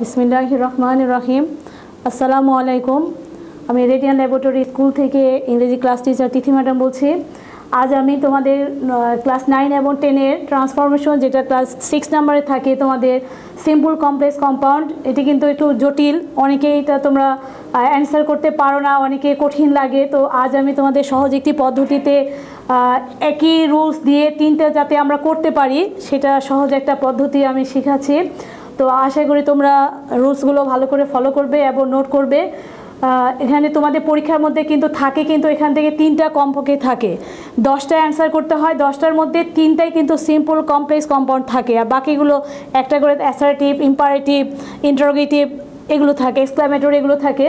বিসমিল্লাহির রহমানির রহিম। আসসালামু আলাইকুম। আমি রেডিয়ান ল্যাবরেটরি স্কুল থেকে ইংরেজি ক্লাস টিচার তিথি ম্যাডাম বলছি। আজ আমি তোমাদের ক্লাস 9 এবং 10-এর ট্রান্সফরমেশন, যেটা ক্লাস 6 নম্বরে থাকে, তোমাদের সিম্পল কমপ্লেক্স কম্পাউন্ড। এটি কিন্তু একটু জটিল, অনেকে এটা তোমরা অ্যান্সার করতে পারো না, অনেকে কঠিন লাগে। তো আজ আমি তোমাদের সহজ একটি পদ্ধতিতে একই রুলস দিয়ে তিনটা যাতে আমরা করতে পারি, সেটা সহজ একটা পদ্ধতি আমি শেখাচ্ছি। তো আশা করি তোমরা রুলসগুলো ভালো করে ফলো করবে এবং নোট করবে। এখানে তোমাদের পরীক্ষার মধ্যে কিন্তু থাকে, কিন্তু এখান থেকে 3টা কমপক্ষে থাকে। 10টা অ্যান্সার করতে হয়, 10টার মধ্যে 3টাই কিন্তু সিম্পল কমপ্লেক্স কম্পাউন্ড থাকে, আর বাকিগুলো একটা করে অ্যাসার্টিভ, ইম্পারেটিভ, ইন্টারোগেটিভ এগুলো থাকে, এক্সক্লামেটরি এগুলো থাকে।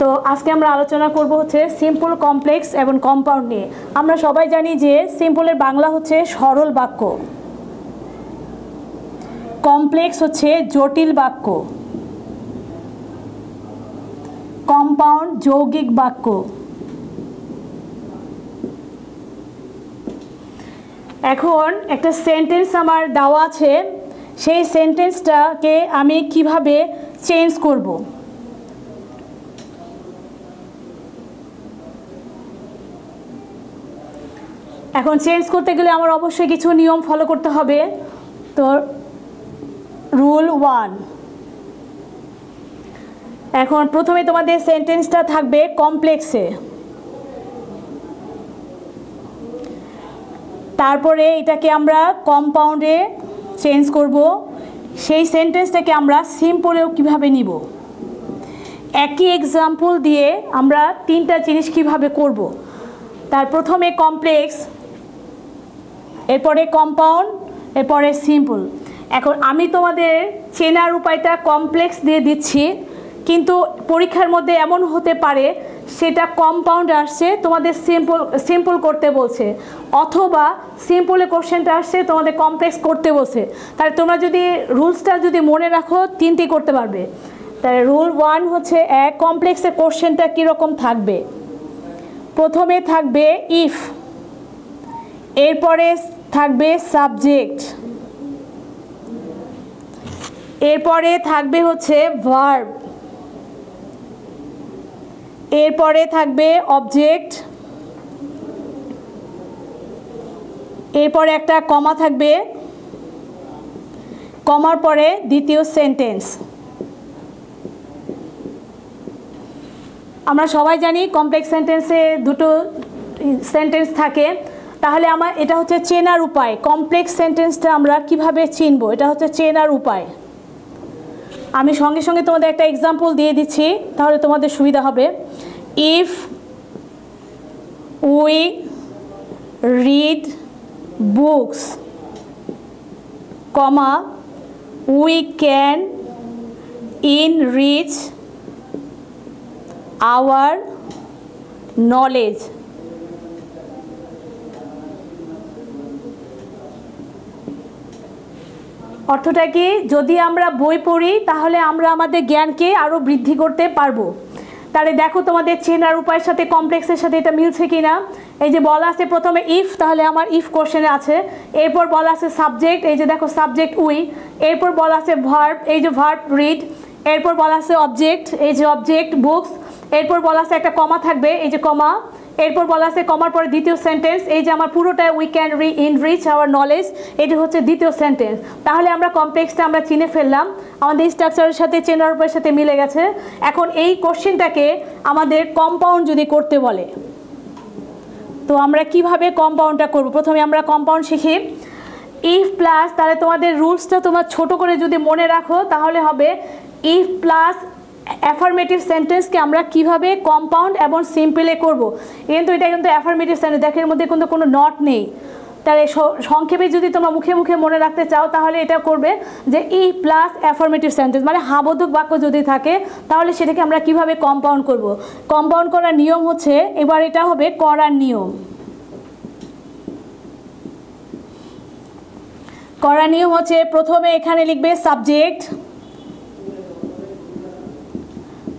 তো আজকে আমরা আলোচনা করব হচ্ছে সিম্পল কমপ্লেক্স এবং কম্পাউন্ড নিয়ে। আমরা সবাই জানি যে সিম্পলের বাংলা হচ্ছে সরল বাক্য, কমপ্লেক্স হচ্ছে জটিল বাক্য, কম্পাউন্ড যৌগিক বাক্য। এখন একটা সেন্টেন্স আমার দেওয়া আছে, সেই সেন্টেন্সটাকে আমি কিভাবে চেঞ্জ করব। এখন চেঞ্জ করতে গেলে আমার অবশ্যই কিছু নিয়ম ফলো করতে হবে। তো রুল 1, এখন প্রথমে তোমাদের সেন্টেন্সটা থাকবে কমপ্লেক্সে, তারপরে এটাকে আমরা কম্পাউন্ডে চেঞ্জ করব। সেই সেন্টেন্সটাকে আমরা সিম্পলেও কিভাবে নিব, একই এক্সাম্পল দিয়ে আমরা 3টা জিনিস কিভাবে করব। তার প্রথমে কমপ্লেক্স, এরপরে কম্পাউন্ড, এরপরে সিম্পল। এখন আমি তোমাদের চেনার উপায়টা কমপ্লেক্স দিয়ে দিচ্ছি, কিন্তু পরীক্ষার মধ্যে এমন হতে পারে সেটা কম্পাউন্ড আসছে, তোমাদের সিম্পল করতে বলছে, অথবা সিম্পলে কোশ্চেনটা আসছে তোমাদের কমপ্লেক্স করতে বলছে। তাহলে তোমরা যদি রুলসটা যদি মনে রাখো 3টি করতে পারবে। তাহলে রুল 1 হচ্ছে কমপ্লেক্সের কোশ্চেনটা কীরকম থাকবে। প্রথমে থাকবে ইফ, এরপরে থাকবে সাবজেক্ট, এরপরে থাকবে হচ্ছে ভার্ব, এরপরে থাকবে অবজেক্ট, এরপরে একটা কমা থাকবে, কমার পরে দ্বিতীয় সেন্টেন্স। আমরা সবাই জানি কমপ্লেক্স সেন্টেন্সে 2টো সেন্টেন্স থাকে। তাহলে আমার এটা হচ্ছে চেনার উপায়, কমপ্লেক্স সেন্টেন্সটা আমরা কিভাবে চিনব, এটা হচ্ছে চেনার উপায়। আমি সঙ্গে সঙ্গে তোমাদের একটা এক্সাম্পল দিয়ে দিচ্ছি, তাহলে তোমাদের সুবিধা হবে। If we read books, comma we can enrich hour knowledge. অর্থটা কি, যদি আমরা বই পড়ি তাহলে আমরা আমাদের জ্ঞানকে আরও বৃদ্ধি করতে পারবো। তাহলে দেখো তোমাদের চেনার উপায়ের সাথে কমপ্লেক্সের সাথে এটা মিলছে কি না। এই যে বলা আছে প্রথমে ইফ, তাহলে আমার ইফ কোশ্চেনে আছে। এরপর বলা আছে সাবজেক্ট, এই যে দেখো সাবজেক্ট উই। এরপর বলা আছে ভার্ব, এই যে ভার্ব রিড। এরপর বলা আছে অবজেক্ট, এই যে অবজেক্ট বুকস। এরপর বলা আছে একটা কমা থাকবে, এই যে কমা। এরপর বলা আছে কমার পরে দ্বিতীয় সেন্টেন্স, এই যে আমার পুরোটা we can enrich hour knowledge, এটি হচ্ছে দ্বিতীয় সেন্টেন্স। তাহলে আমরা কমপ্লেক্সটা আমরা চিনে ফেললাম, আমাদের স্ট্রাকচারের সাথে চেনার উপায়ের সাথে মিলে গেছে। এখন এই কোশ্চেনটাকে আমাদের কম্পাউন্ড যদি করতে বলে, তো আমরা কিভাবে কম্পাউন্ডটা করব। প্রথমে আমরা কম্পাউন্ড শিখি ইফ প্লাস, তাহলে তোমাদের রুলসটা তোমার ছোট করে যদি মনে রাখো তাহলে হবে ইফ প্লাস অ্যাফার্মেটিভ সেন্টেন্সকে আমরা কিভাবে কম্পাউন্ড এবং সিম্পলে করব। কিন্তু এটা কিন্তু অ্যাফার্মেটিভ সেন্টেন্স, দেখের মধ্যে কিন্তু কোনো নট নেই। তাহলে সংক্ষেপে যদি তোমরা মুখে মুখে মনে রাখতে চাও তাহলে এটা করবে যে ই প্লাস অ্যাফার্মেটিভ সেন্টেন্স, মানে হাবোধক বাক্য যদি থাকে তাহলে সেটাকে আমরা কিভাবে কম্পাউন্ড করব। কম্পাউন্ড করার নিয়ম হচ্ছে, এবার এটা হবে করার নিয়ম। করার নিয়ম হচ্ছে প্রথমে এখানে লিখবে সাবজেক্ট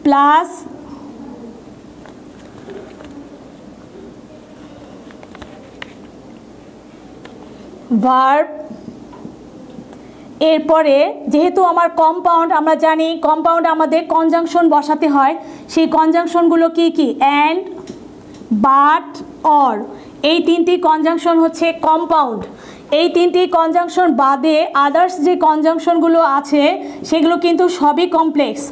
প্লাস ভার্ব, এরপরে যেহেতু আমার কম্পাউন্ড, আমরা জানি কম্পাউন্ড আমাদের কনজাংশন বসাতে হয়, সেই কনজাংশনগুলো কি কি? অ্যান্ড, বাট, অর, এই তিনটি কনজাংশন হচ্ছে কম্পাউন্ড। এই তিনটি কনজাংশন বাদে আদার্স যে কনজাংশনগুলো আছে সেগুলো কিন্তু সবই কমপ্লেক্স।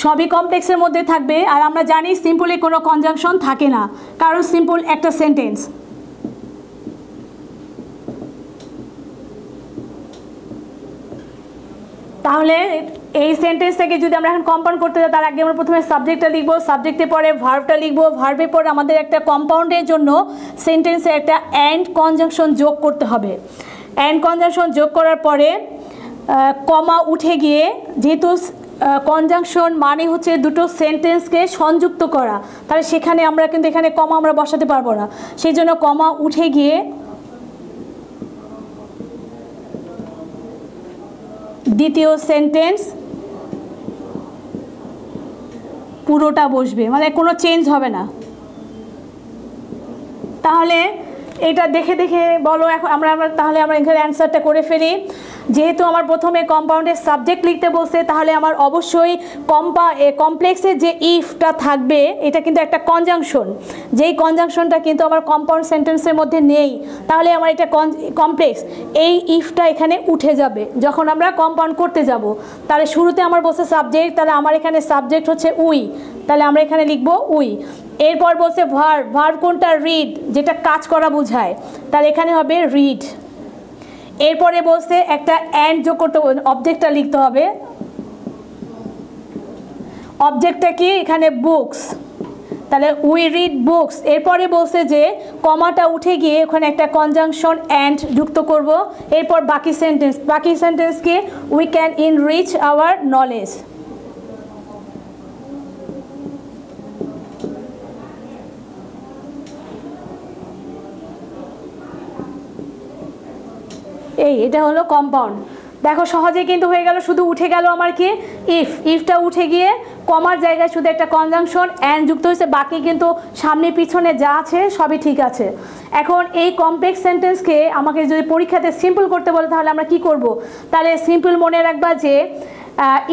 সবই কমপ্লেক্সের মধ্যে থাকবে। আর আমরা জানি সিম্পলে কোনো কনজাংশন থাকে না, কারণ সিম্পল একটা সেন্টেন্স। তাহলে এই সেন্টেন্সটাকে যদি আমরা এখন কম্পাউন্ড করতে যাই, তার আগে আমরা প্রথমে সাবজেক্টটা লিখবো, সাবজেক্টের পরে ভার্বটা লিখবো, ভার্বের পরে আমাদের একটা কম্পাউন্ডের জন্য সেন্টেন্সে একটা অ্যান্ড কনজাংশন যোগ করতে হবে। অ্যান্ড কনজাংশন যোগ করার পরে কমা উঠে গিয়ে, যেহেতু কনজাংশন মানে হচ্ছে দুটো সেন্টেন্সকে সংযুক্ত করা, তাহলে সেখানে আমরা কিন্তু এখানে কমা আমরা বসাতে পারবো না, সেই জন্য কমা উঠে গিয়ে দ্বিতীয় সেন্টেন্স পুরোটা বসবে, মানে কোনো চেঞ্জ হবে না। তাহলে এটা দেখে দেখে বলো এখন তাহলে আমরা এখানে অ্যান্সারটা করে ফেলি। যেহেতু আমার প্রথমে কম্পাউন্ডের সাবজেক্ট লিখতে বলছে, তাহলে আমার অবশ্যই কমপ্লেক্সের যে ইফটা থাকবে এটা কিন্তু একটা কনজাংশন, যেই কনজাংশনটা কিন্তু আমার কম্পাউন্ড সেন্টেন্সের মধ্যে নেই, তাহলে আমার এটা কমপ্লেক্স, এই ইফটা এখানে উঠে যাবে যখন আমরা কম্পাউন্ড করতে যাব। তাহলে শুরুতে আমার বলছে সাবজেক্ট, তাহলে আমার এখানে সাবজেক্ট হচ্ছে উই, তাহলে আমরা এখানে লিখবো উই। এরপর বলছে ভার্ব, ভার্ব কোনটা? রিড, যেটা কাজ করা বোঝায়, তাহলে এখানে হবে রিড। এরপরে বলছে একটা অ্যান্ড যোগ করতে, অবজেক্টটা লিখতে হবে। অবজেক্টটা কি? এখানে বুকস, তাহলে উই রিড বুকস। এরপরে বলছে যে কমাটা উঠে গিয়ে ওখানে একটা কনজাংশন অ্যান্ড যুক্ত করব। এরপর বাকি সেন্টেন্সকে we can enrich our knowledge. এটা হলো কম্পাউন্ড। দেখো সহজে কিন্তু হয়ে গেল, শুধু উঠে গেল আমার কি? ইফটা উঠে গিয়ে কমার জায়গায় শুধু একটা কনজাংশন অ্যান্ড যুক্ত হয়েছে, বাকি কিন্তু সামনে পিছনে যা আছে সবই ঠিক আছে। এখন এই কমপ্লেক্স সেন্টেন্সকে আমাকে যদি পরীক্ষাতে সিম্পল করতে বলে, তাহলে আমরা কি করব? তাহলে সিম্পল মনে রাখবা যে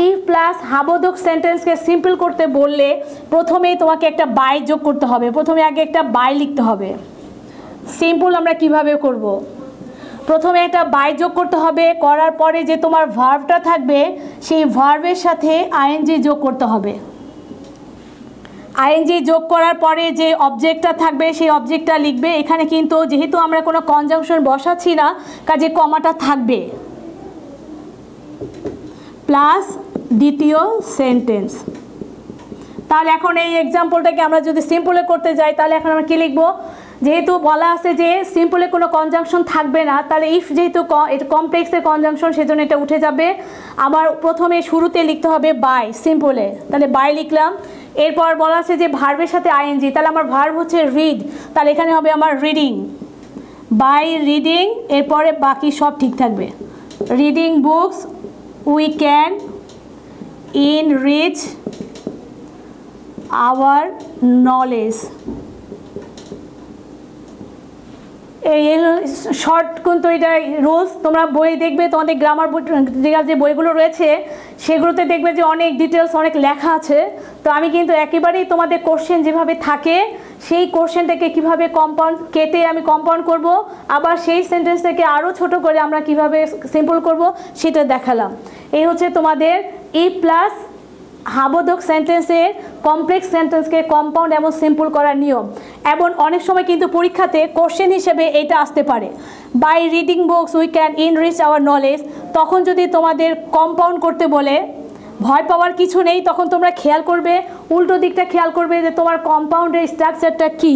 ইফ প্লাস হাবোধক সেন্টেন্সকে সিম্পল করতে বললে প্রথমেই তোমাকে একটা বাই যোগ করতে হবে, প্রথমে আগে একটা বাই লিখতে হবে। সিম্পল আমরা কিভাবে করব? প্রথমে একটা বাই যোগ করতে হবে, করার পরে যে তোমার ভার্বটা থাকবে সেই ভার্বের সাথে আইএনজি যোগ করতে হবে। আইএনজি যোগ করার পরে যে অবজেক্টটা থাকবে সেই অবজেক্টটা লিখবে। এখানে কিন্তু যেহেতু আমরা কোনো কনজাংশন বসাচ্ছি না, কাজে কমাটা থাকবে, প্লাস দ্বিতীয় সেন্টেন্স। তাহলে এখন এই এক্সাম্পলটাকে আমরা যদি সিম্পলে করতে যাই, তাহলে এখন আমরা কী লিখবো? যেহেতু বলা আছে যে সিম্পলে কোনো কনজাংশন থাকবে না, তাহলে ইফ যেহেতু এটা কমপ্লেক্সের কনজাংশন, সেজন্য এটা উঠে যাবে। আবার প্রথমে শুরুতে লিখতে হবে বাই, সিম্পলে, তাহলে বাই লিখলাম। এরপর বলা আছে যে ভার্বের সাথে আইএনজি, তাহলে আমার ভার্ব হচ্ছে রিড, তাহলে এখানে হবে আমার রিডিং, বাই রিডিং। এরপরে বাকি সব ঠিক থাকবে। Reading books, we can enrich our knowledge. এই শর্ট কিন্তু এটা রুলস, তোমরা বই দেখবে, তোমাদের গ্রামার যে বইগুলো রয়েছে সেগুলোতে দেখবে যে অনেক ডিটেলস, অনেক লেখা আছে। তো আমি কিন্তু একেবারেই তোমাদের কোশ্চেন যেভাবে থাকে সেই কোশ্চেনটাকে কিভাবে কম্পাউন্ড কেটে আমি কম্পাউন্ড করব, আবার সেই সেন্টেন্সটাকে আরও ছোট করে আমরা কিভাবে সিম্পল করব সেটা দেখালাম। এই হচ্ছে তোমাদের ই প্লাস হাবোধক সেন্টেন্সের কমপ্লেক্স সেন্টেন্সকে কম্পাউন্ড এবং সিম্পল করার নিয়ম। এবং অনেক সময় কিন্তু পরীক্ষাতে কোশ্চেন হিসেবে এটা আসতে পারে, by reading books we can enrich our knowledge. তখন যদি তোমাদের কম্পাউন্ড করতে বলে, ভয় পাওয়ার কিছু নেই, তখন তোমরা খেয়াল করবে, উল্টো দিকটা খেয়াল করবে যে তোমার কম্পাউন্ডের স্ট্রাকচারটা কী।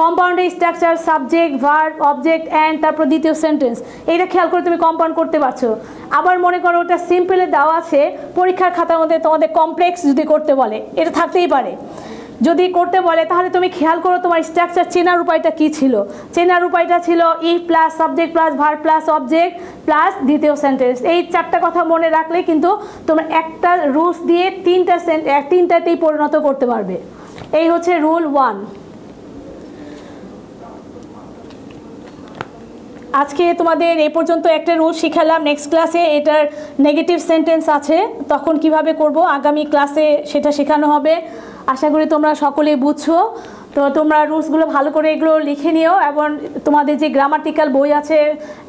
কম্পাউন্ডের structure subject, verb, object, and তারপর দ্বিতীয় সেন্টেন্স, এইটা খেয়াল করে তুমি কম্পাউন্ড করতে পারছো। আবার মনে করো ওটা সিম্পলে দেওয়া আছে, পরীক্ষার খাতার মধ্যে তোমাদের কমপ্লেক্স যদি করতে বলে, এটা থাকতেই পারে। যদি করতে বলে তাহলে তুমি খেয়াল করো তোমার স্ট্রাকচার চেনার উপায়টা কী ছিল। চেনার উপায়টা ছিল if plus subject plus verb plus object plus দ্বিতীয় সেন্টেন্স। এই চারটা কথা মনে রাখলে কিন্তু তোমরা একটা রুলস দিয়ে তিনটাতেই পরিণত করতে পারবে। এই হচ্ছে রুল 1। আজকে তোমাদের এই পর্যন্ত একটা রুল শিখালাম। নেক্সট ক্লাসে এটার নেগেটিভ সেন্টেন্স আছে, তখন কিভাবে করব আগামী ক্লাসে সেটা শেখানো হবে। আশা করি তোমরা সকলেই বুঝছো। তো তোমরা রুলসগুলো ভালো করে এগুলো লিখে নিও, এবং তোমাদের যে গ্রামাটিক্যাল বই আছে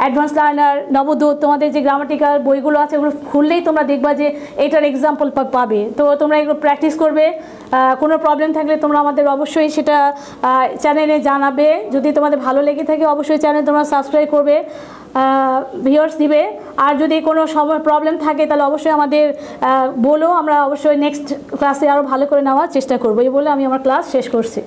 অ্যাডভান্স লার্নার, নবদূত, তোমাদের যে গ্রামাটিক্যাল বইগুলো আছে ওগুলো খুললেই তোমরা দেখবা যে এটার এক্সাম্পল পাবে। তো তোমরা এগুলো প্র্যাকটিস করবে। কোনো প্রবলেম থাকলে তোমরা আমাদের অবশ্যই সেটা চ্যানেলে জানাবে। যদি তোমাদের ভালো লেগে থাকে অবশ্যই চ্যানেল তোমরা সাবস্ক্রাইব করবে, ভিউয়ার্স দিবে। আর যদি কোনো সময় প্রবলেম থাকে তাহলে অবশ্যই আমাদের বলো, আমরা অবশ্যই নেক্সট ক্লাসে আরও ভালো করে নেওয়ার চেষ্টা করবো। এই বলে আমি আমার ক্লাস শেষ করছি।